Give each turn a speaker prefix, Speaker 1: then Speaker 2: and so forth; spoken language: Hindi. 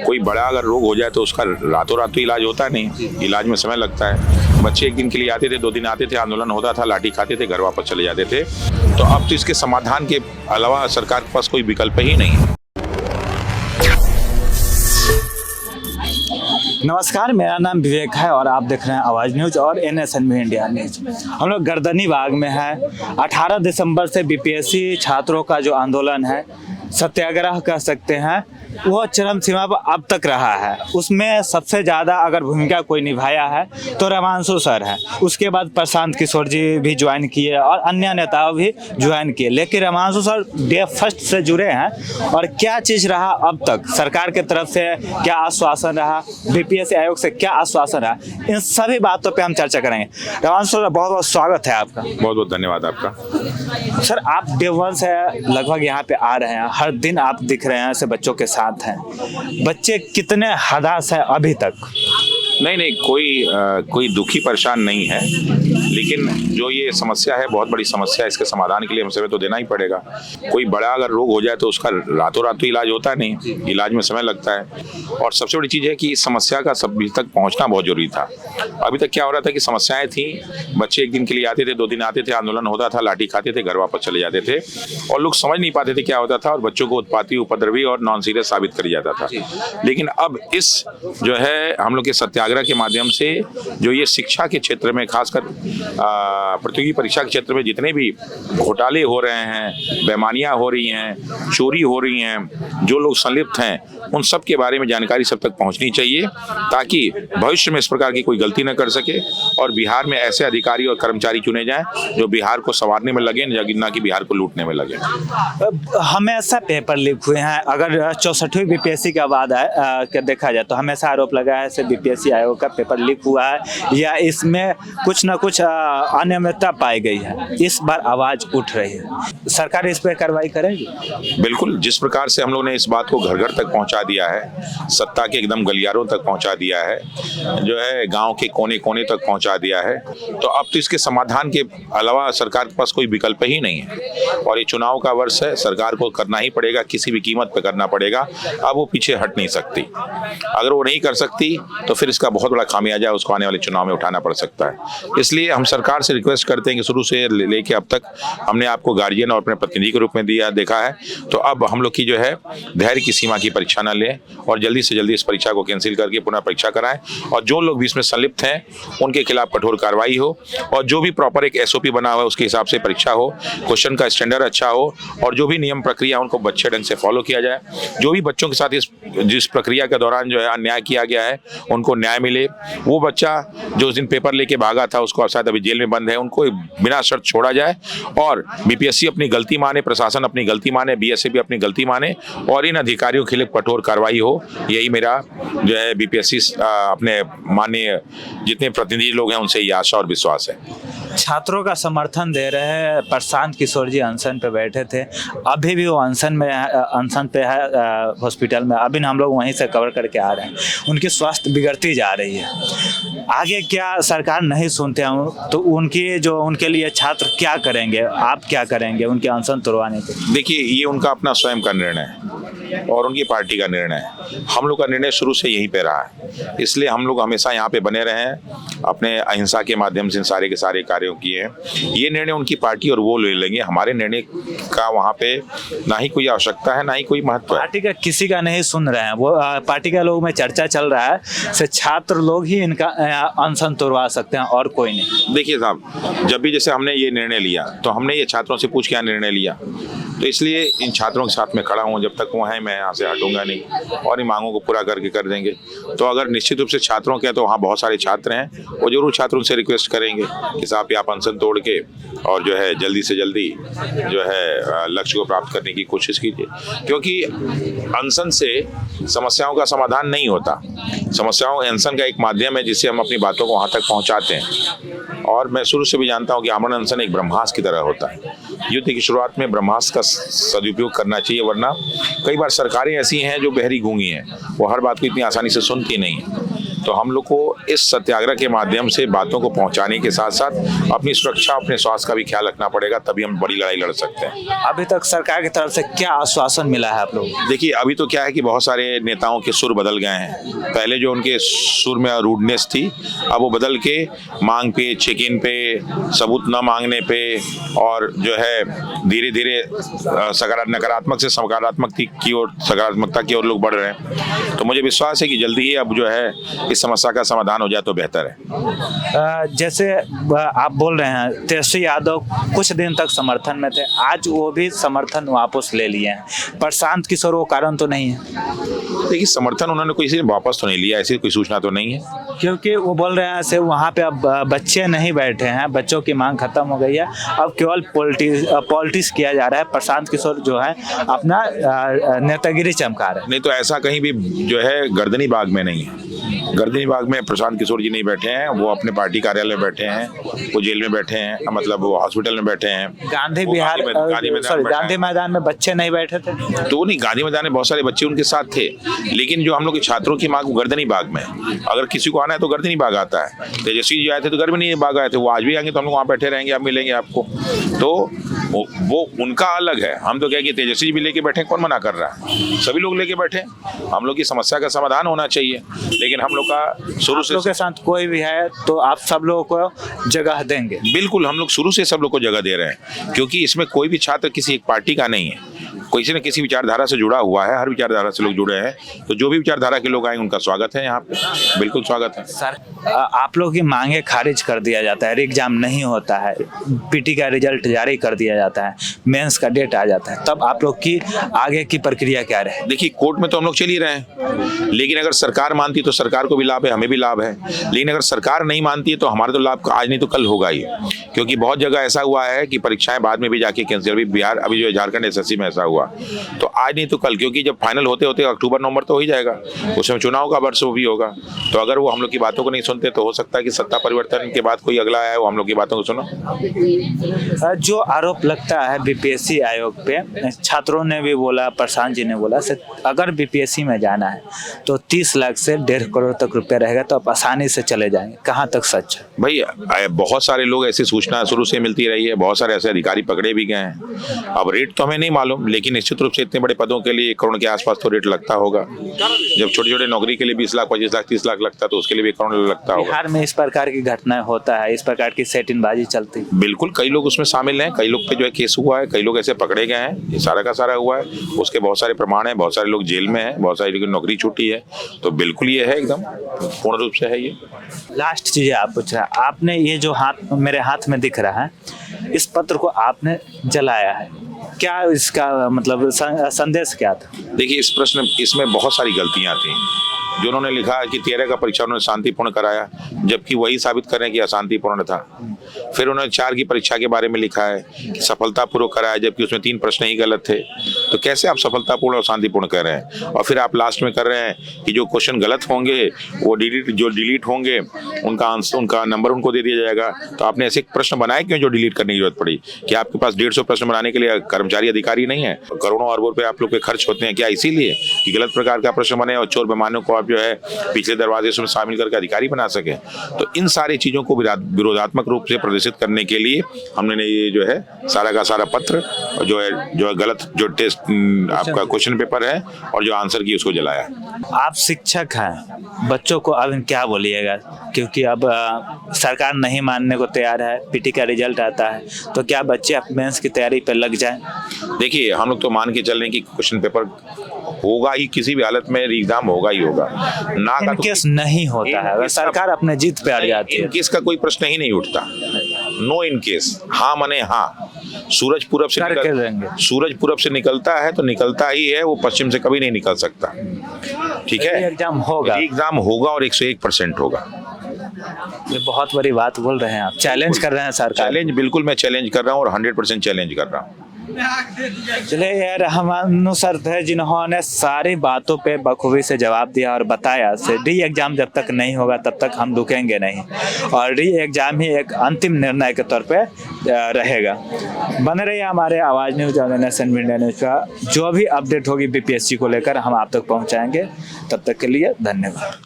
Speaker 1: कोई बड़ा अगर रोग हो जाए तो उसका रातों रात तो इलाज होता नहीं, इलाज में समय लगता है। बच्चे एक दिन के लिए आते थे, 2 दिन आते थे, आंदोलन होता था, लाठी खाते थे, घर वापस चले जाते थे। तो अब तो इसके समाधान के अलावा सरकार के पास कोई विकल्प ही नहीं है।
Speaker 2: नमस्कार, मेरा नाम विवेक है और आप देख रहे हैं आवाज़ न्यूज और NSNV इंडिया न्यूज। हम लोग गर्दनी बाग में हैं। 18 दिसंबर से बीपीएससी छात्रों का जो आंदोलन है, सत्याग्रह कह सकते हैं, वो चरम सीमा पर अब तक रहा है। उसमें सबसे ज़्यादा अगर भूमिका कोई निभाया है तो रमांशु सर है। उसके बाद प्रशांत किशोर जी भी ज्वाइन किए और अन्य नेता भी ज्वाइन किए, लेकिन रमांशु सर डे फर्स्ट से जुड़े हैं। और क्या चीज़ रहा अब तक, सरकार की तरफ से क्या आश्वासन रहा, बीपीएससी आयोग से क्या आश्वासन रहा, इन सभी बातों पर हम चर्चा करेंगे। रमांशु सर, बहुत बहुत स्वागत है आपका।
Speaker 1: बहुत बहुत धन्यवाद आपका।
Speaker 2: सर, आप डे वन से लगभग यहाँ पे आ रहे हैं, हर दिन आप दिख रहे हैं, ऐसे बच्चों के साथ हैं। बच्चे कितने हताश हैं अभी तक?
Speaker 1: नहीं, कोई दुखी परेशान नहीं है, लेकिन जो ये समस्या है बहुत बड़ी समस्या है। इसके समाधान के लिए हम समय तो देना ही पड़ेगा। कोई बड़ा अगर रोग हो जाए तो उसका रातों रात तो इलाज होता नहीं, इलाज में समय लगता है। और सबसे बड़ी चीज़ है कि इस समस्या का सभी तक पहुंचना बहुत जरूरी था। अभी तक क्या हो रहा था कि समस्याएं थी, बच्चे एक दिन के लिए आते थे, 2 दिन आते थे, आंदोलन होता था, लाठी खाते थे, घर वापस चले जाते थे और लोग समझ नहीं पाते थे क्या होता था, और बच्चों को उत्पाती, उपद्रवी और नॉन सीरियस साबित कर जाता था। लेकिन अब इस जो है हम लोग के सत्याग्रह के माध्यम से जो ये शिक्षा के क्षेत्र में, खासकर प्रतियोगी परीक्षा के क्षेत्र में जितने भी घोटाले हो रहे हैं, बेईमानियां हो रही हैं, चोरी हो रही हैं, जो लोग संलिप्त हैं, उन सब के बारे में जानकारी सब तक पहुंचनी चाहिए, ताकि भविष्य में इस प्रकार की कोई गलती न कर सके और बिहार में ऐसे अधिकारी और कर्मचारी चुने जाएं जो बिहार को संवारने में लगे, ना कि बिहार को लूटने में लगे।
Speaker 2: हमेशा पेपर लीक हुए हैं। अगर 64वीं बीपीएससी का बाद देखा जाए तो हमेशा आरोप लगा है से बीपीएससी आयोग का पेपर लीक हुआ है या इसमें कुछ न कुछ अनियमितता पाई गई है। इस बार आवाज उठ रही है, सरकार इस पर कार्रवाई करेगी?
Speaker 1: बिल्कुल, जिस प्रकार से हम लोग ने इस बात को घर घर तक पहुंचा दिया है, सत्ता के एकदम गलियारों तक पहुंचा दिया है, जो है गांव के कोने कोने तक पहुंचा दिया है, तो अब तो इसके समाधान के अलावा सरकार के पास कोई विकल्प ही नहीं है। और ये चुनाव का वर्ष है, सरकार को करना ही पड़ेगा, किसी भी कीमत पर करना पड़ेगा। अब वो पीछे हट नहीं सकती। अगर वो नहीं कर सकती तो फिर इसका बहुत बड़ा खामियाजा उसको आने वाले चुनाव में उठाना पड़ सकता है। इसलिए हम सरकार से रिक्वेस्ट करते हैं कि शुरू से लेके अब तक हमने आपको गार्जियन और अपने प्रतिनिधि के रूप में देखा है, तो अब हम लोग की जो है धैर्य की सीमा की परीक्षा न लें और जल्दी से जल्दी इस परीक्षा को कैंसिल करके पुनः परीक्षा कराएं। और जो लोग भी इसमें संलिप्त हैं उनके खिलाफ कठोर कार्रवाई हो, और जो भी प्रॉपर एक SOP बना हुआ है उसके हिसाब से परीक्षा हो, क्वेश्चन का स्टैंडर्ड अच्छा हो, और जो भी नियम प्रक्रिया उनको अच्छे ढंग से फॉलो किया जाए। जो भी बच्चों के साथ जिस प्रक्रिया के दौरान जो है अन्याय किया गया है उनको न्याय मिले। वो बच्चा जो उस दिन पेपर लेके भागा था, उसको शायद अभी जेल में बंद है, उनको बिना शर्त छोड़ा जाए और बीपीएससी अपनी गलती माने, प्रशासन अपनी गलती माने, BSA भी अपनी गलती माने और इन अधिकारियों के खिलाफ कठोर कार्रवाई हो। यही मेरा जो है बीपीएससी अपने माननीय जितने प्रतिनिधि लोग हैं उनसे ये आशा और विश्वास है।
Speaker 2: छात्रों का समर्थन दे रहे हैं। प्रशांत किशोर जी अनशन पे बैठे थे, अभी भी वो अनशन पे है हॉस्पिटल में। अभी हम लोग वहीं से कवर करके आ रहे हैं। उनकी स्वास्थ्य बिगड़ती जा रही है। आगे क्या सरकार नहीं सुनते हैं तो उनके लिए छात्र क्या करेंगे, आप क्या करेंगे उनके अनशन तोड़वाने के?
Speaker 1: देखिए, ये उनका अपना स्वयं का निर्णय है और उनकी पार्टी का निर्णय है। हम लोग का निर्णय शुरू से यहीं पे रहा है, इसलिए हम लोग हमेशा यहाँ पे बने रहे हैं, अपने अहिंसा के माध्यम से सारे के सारे कार्यों किए हैं। ये निर्णय उनकी पार्टी और वो ले लेंगे, हमारे निर्णय का वहाँ पे ना ही कोई आवश्यकता है ना ही कोई महत्व है।
Speaker 2: पार्टी का किसी का नहीं सुन रहे हैं, वो पार्टी के लोगों में चर्चा चल रहा है से छात्र लोग ही इनका अनशन तोड़वा सकते हैं और कोई नहीं।
Speaker 1: देखिए साहब, जब भी जैसे हमने ये निर्णय लिया तो हमने ये छात्रों से पूछ के निर्णय लिया, तो इसलिए इन छात्रों के साथ में खड़ा हूँ। जब तक वो हैं मैं यहाँ से हटूंगा नहीं और इन मांगों को पूरा करके कर देंगे। तो अगर निश्चित रूप से छात्रों के, तो वहाँ बहुत सारे छात्र हैं, वो जरूर छात्रों से रिक्वेस्ट करेंगे कि साहब आप अनशन तोड़ के और जो है जल्दी से जल्दी जो है लक्ष्य को प्राप्त करने की कोशिश कीजिए, क्योंकि अनशन से समस्याओं का समाधान नहीं होता। समस्याओं अनशन का एक माध्यम है जिससे हम अपनी बातों को वहाँ तक पहुँचाते हैं। और मैं शुरू से भी जानता हूँ कि आमरण अनशन एक ब्रह्मास्त्र की तरह होता है। युद्ध की शुरुआत में ब्रह्मास्त्र का सदुपयोग करना चाहिए, वरना कई बार सरकारें ऐसी हैं जो बहरी गूंगी हैं, वो हर बात को इतनी आसानी से सुनती नहीं है। तो हम लोग को इस सत्याग्रह के माध्यम से बातों को पहुंचाने के साथ साथ अपनी सुरक्षा, अपने स्वास्थ्य का भी ख्याल रखना पड़ेगा, तभी हम बड़ी लड़ाई लड़ सकते हैं।
Speaker 2: अभी तक सरकार की तरफ से क्या आश्वासन मिला है आप लोग?
Speaker 1: देखिए, अभी तो क्या है कि बहुत सारे नेताओं के सुर बदल गए हैं। पहले जो उनके सुर में रूडनेस थी, अब वो बदल के मांग पे, चेक इन पे, सबूत न मांगने पे और जो है धीरे धीरे नकारात्मक से सकारात्मकता की ओर लोग बढ़ रहे हैं। तो मुझे विश्वास है कि जल्दी ही अब जो है इस समस्या का समाधान हो जाए तो बेहतर है।
Speaker 2: जैसे आप बोल रहे हैं तेजस्वी यादव कुछ दिन तक समर्थन में थे, आज वो भी समर्थन वापस ले लिए हैं। प्रशांत किशोर वो कारण तो नहीं है?
Speaker 1: देखिए, समर्थन उन्होंने किसी ने वापस तो नहीं लिया, ऐसी कोई सूचना तो नहीं है।
Speaker 2: क्योंकि वो बोल रहे हैं से वहाँ पे अब बच्चे नहीं बैठे हैं, बच्चों की मांग खत्म हो गई है, अब केवल पॉलिटिक्स किया जा रहा है। प्रशांत किशोर जो है अपना नेतागिरी चमका रहे हैं।
Speaker 1: नहीं तो ऐसा कहीं भी जो है गर्दनी बाग में नहीं है। गर्दनी बाग में प्रशांत किशोर जी नहीं बैठे हैं, वो अपने पार्टी कार्यालय में बैठे हैं, वो जेल में बैठे हैं, मतलब वो हॉस्पिटल में बैठे हैं।
Speaker 2: गांधी मैदान में बच्चे नहीं बैठे थे?
Speaker 1: तो नहीं, गांधी मैदान में बहुत सारे बच्चे उनके साथ थे, लेकिन जो हम लोग के छात्रों की मांग गर्दनी बाग में, अगर किसी को आना है तो गर्दनी बाग आता है। तेजस्वी जी आए थे तो गर्दनी बाग आए थे, वो आज भी आएंगे तो हम लोग वहाँ बैठे रहेंगे, आप मिलेंगे आपको। तो वो उनका अलग है। हम तो क्या कि तेजस्वी जी भी लेके बैठे, कौन मना कर रहा है? सभी लोग लेके बैठे। हम लोग की समस्या का समाधान होना चाहिए, लेकिन हम लोग का शुरू से
Speaker 2: के साथ कोई भी है तो आप सब लोगों को जगह देंगे?
Speaker 1: बिल्कुल, हम लोग शुरू से सब लोग को जगह दे रहे हैं, क्योंकि इसमें कोई भी छात्र किसी एक पार्टी का नहीं है, किसी न किसी विचारधारा से जुड़ा हुआ है। हर विचारधारा से लोग जुड़े हैं, तो जो भी विचारधारा के लोग आएंगे उनका स्वागत है यहाँ पे, बिल्कुल स्वागत है।
Speaker 2: सर, आप लोग की मांगे खारिज कर दिया जाता है, एग्जाम नहीं होता है, पीटी का रिजल्ट जारी कर दिया जाता है, मेंस का डेट आ जाता है, तब आप लोग की आगे की प्रक्रिया क्या रहे?
Speaker 1: देखिए, कोर्ट में तो हम लोग चल ही रहे हैं, लेकिन अगर सरकार मानती तो सरकार को भी लाभ है, हमें भी लाभ है। लेकिन अगर सरकार नहीं मानती है तो हमारा तो लाभ आज नहीं तो कल होगा ही, क्योंकि बहुत जगह ऐसा हुआ है कि परीक्षाएं बाद में भी जाके कैंसिल। अभी बिहार, अभी जो झारखंड एसएससी में ऐसा हुआ, तो आज नहीं तो कल, क्योंकि जब फाइनल होते होते अक्टूबर नवंबर तो हो ही जाएगा, उसमें चुनाव का वर्ष वो भी होगा। तो अगर वो हम लोग की बातों को नहीं सुनते तो हो सकता है कि सत्ता परिवर्तन के बाद कोई अगला आया वो हम लोग की बातों को सुनो।
Speaker 2: जो आरोप लगता है बीपीएससी आयोग पे, छात्रों ने भी बोला, प्रशांत जी ने बोला, अगर बीपीएससी में जाना है तो 30 लाख से 1.5 करोड़ तक रुपया रहेगा तो आप आसानी से चले जाएंगे, कहाँ तक सच है?
Speaker 1: भाई, बहुत सारे लोग ऐसी सूचना शुरू से मिलती रही है, बहुत सारे ऐसे अधिकारी पकड़े भी गए हैं। अब रेट तो हमें नहीं मालूम, लेकिन निश्चित रूप से इतने बड़े पदों के लिए 1 करोड़ के आसपास तो रेट लगता होगा। जब छोटे छोटे नौकरी के लिए 20 लाख, 25 लाख, 30 लाख लगता है, तो उसके लिए भी 1 करोड़ लगता होगा।
Speaker 2: बिहार में इस प्रकार की घटना होता है, इस प्रकार की सेटिंगबाजी चलती है?
Speaker 1: बिल्कुल, कई लोग उसमें शामिल हैं, कई लोग पे जो है केस हुआ है, कई लोग ऐसे पकड़े गए हैं, ये सारा का सारा हुआ है, उसके बहुत सारे प्रमाण हैं, बहुत सारे लोग जेल में हैं, बहुत सारी लोगों की नौकरी छूटी है। तो बिल्कुल ये है, एकदम पूर्ण रूप से है ये।
Speaker 2: लास्ट चीज़ आप पूछ रहे हैं, आपने ये जो हाथ मेरे हाथ में दिख रहा है, इस पत्र को आपने जलाया है, क्या इसका मतलब संदेश क्या था?
Speaker 1: देखिए, इसमें बहुत सारी गलतियां थी। जो उन्होंने लिखा है कि 13 का परीक्षा उन्होंने शांतिपूर्ण कराया, जबकि वही साबित कर रहे हैं कि अशांतिपूर्ण था। फिर उन्होंने 4 की परीक्षा के बारे में लिखा है कि सफलतापूर्वक कराया, जबकि उसमें 3 प्रश्न ही गलत थे। तो कैसे आप सफलतापूर्ण और शांतिपूर्ण कर रहे हैं? और फिर आप लास्ट में कर रहे हैं कि जो क्वेश्चन गलत होंगे वो डिलीट होंगे, उनका नंबर उनको दे दिया जाएगा। तो आपने ऐसे प्रश्न बनाए क्यों जो डिलीट करने की जरूरत पड़ी? कि आपके पास 150 प्रश्न बनाने के लिए कर्मचारी अधिकारी नहीं है? करोड़ों अरबों रुपए आप लोग के खर्च होते हैं क्या इसीलिए कि गलत प्रकार का प्रश्न बने और चोर बेईमानों को जो है पिछले दरवाजे से शामिल करके अधिकारी बना सके? तो इन सारी चीजों को विरोधात्मक रूप से प्रदर्शित करने के लिए हमने ये जो है सारा का सारा पत्र जो है गलत जो टेस्ट आपका क्वेश्चन पेपर है और जो आंसर की उसको जलाया।
Speaker 2: आप शिक्षक हैं, बच्चों को अब क्या बोलिएगा? क्योंकि अब सरकार नहीं मानने को तैयार है, पीटी का रिजल्ट आता है, तो क्या बच्चे मेंस की तैयारी पर लग जाएं? देखिए,
Speaker 1: हम लोग तो मान के चल रहे हैं कि क्वेश्चन पेपर होगा ही, किसी भी हालत में एग्जाम होगा ही होगा। ना का
Speaker 2: केस नहीं होता है, अगर सरकार अपने जीत पे अड़ जाती है,
Speaker 1: केस का कोई प्रश्न ही नहीं उठता। नो इन केस, हाँ मने हाँ। सूरज पूरब से निकलता है तो निकलता ही है, वो पश्चिम से कभी नहीं निकल सकता। ठीक है,
Speaker 2: एग्जाम होगा
Speaker 1: और 101% होगा।
Speaker 2: ये बहुत बड़ी बात बोल रहे हैं आप, चैलेंज कर रहे हैं सरकार?
Speaker 1: चैलेंज बिल्कुल मैं चैलेंज कर रहा हूँ और 100% चैलेंज कर रहा हूँ।
Speaker 2: चलिए यार, हम सर थे जिन्होंने सारी बातों पे बखूबी से जवाब दिया और बताया से री एग्जाम जब तक नहीं होगा तब तक हम रुकेंगे नहीं, और री एग्जाम ही एक अंतिम निर्णय के तौर पे रहेगा। बने रहिए हमारे आवाज़ न्यूज़ और NSN मीडिया न्यूज़ का, जो भी अपडेट होगी बीपीएससी को लेकर हम आप तक पहुंचाएंगे। तब तक के लिए धन्यवाद।